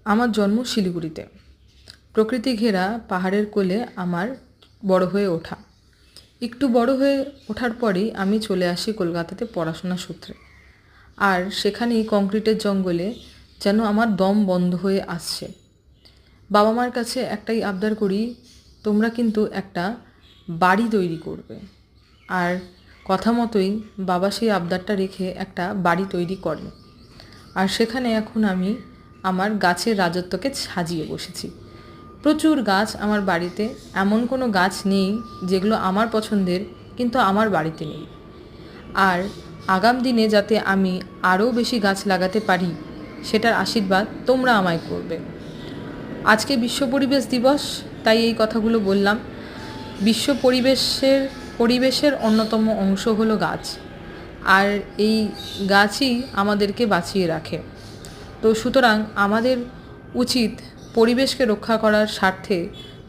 আমার জন্ম শিলিগুড়িতে। প্রকৃতি ঘেরা পাহাড়ের কোলে আমার বড় হয়ে ওঠা। একটু বড় হয়ে ওঠার পরেই আমি চলে আসি কলকাতাতে পড়াশোনা সূত্রে। আর সেখানেই কংক্রিটের জঙ্গলে যেন আমার দম বন্ধ হয়ে আসছে। বাবা মার কাছে একটাই আবদার করি, তোমরা কিন্তু একটা বাড়ি তৈরি করবে। আর কথা মতোই বাবা সেই আবদারটা রেখে একটা বাড়ি তৈরি করে। আর সেখানে এখন আমি আমার গাছের রাজত্বকে সাজিয়ে বসেছি। প্রচুর গাছ আমার বাড়িতে, এমন কোনো গাছ নেই যেগুলো আমার পছন্দের কিন্তু আমার বাড়িতে নেই। আর আগাম দিনে যাতে আমি আরও বেশি গাছ লাগাতে পারি সেটার আশীর্বাদ তোমরা আমায় করবে। আজকে বিশ্ব পরিবেশ দিবস, তাই এই কথাগুলো বললাম। বিশ্ব পরিবেশের অন্যতম অংশ হলো গাছ, আর এই গাছই আমাদেরকে বাঁচিয়ে রাখে। তো সুতরাং আমাদের উচিত পরিবেশকে রক্ষা করার স্বার্থে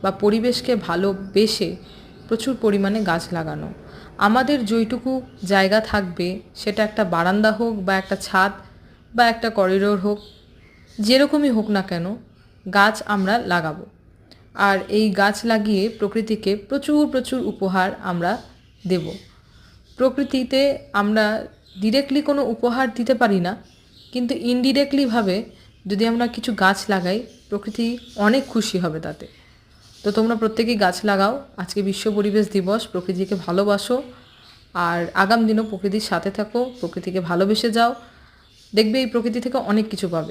বা পরিবেশকে ভালোবেসে প্রচুর পরিমাণে গাছ লাগানো। আমাদের যেইটুকু জায়গা থাকবে, সেটা একটা বারান্দা হোক বা একটা ছাদ বা একটা করিডোর হোক, যেরকমই হোক না কেন গাছ আমরা লাগাবো। আর এই গাছ লাগিয়ে প্রকৃতিকে প্রচুর প্রচুর উপহার আমরা দেব। প্রকৃতিতে আমরা ডিরেক্টলি কোনো উপহার দিতে পারি না, কিন্তু ইনডিরেক্টলিভাবে যদি আমরা কিছু গাছ লাগাই, প্রকৃতি অনেক খুশি হবে তাতে। তো তোমরা প্রত্যেকেই গাছ লাগাও। আজকে বিশ্ব পরিবেশ দিবস, প্রকৃতিকে ভালোবাসো আর আগাম দিনও প্রকৃতির সাথে থাকো, প্রকৃতিকে ভালোবেসে যাও। দেখবে এই প্রকৃতি থেকে অনেক কিছু পাবে।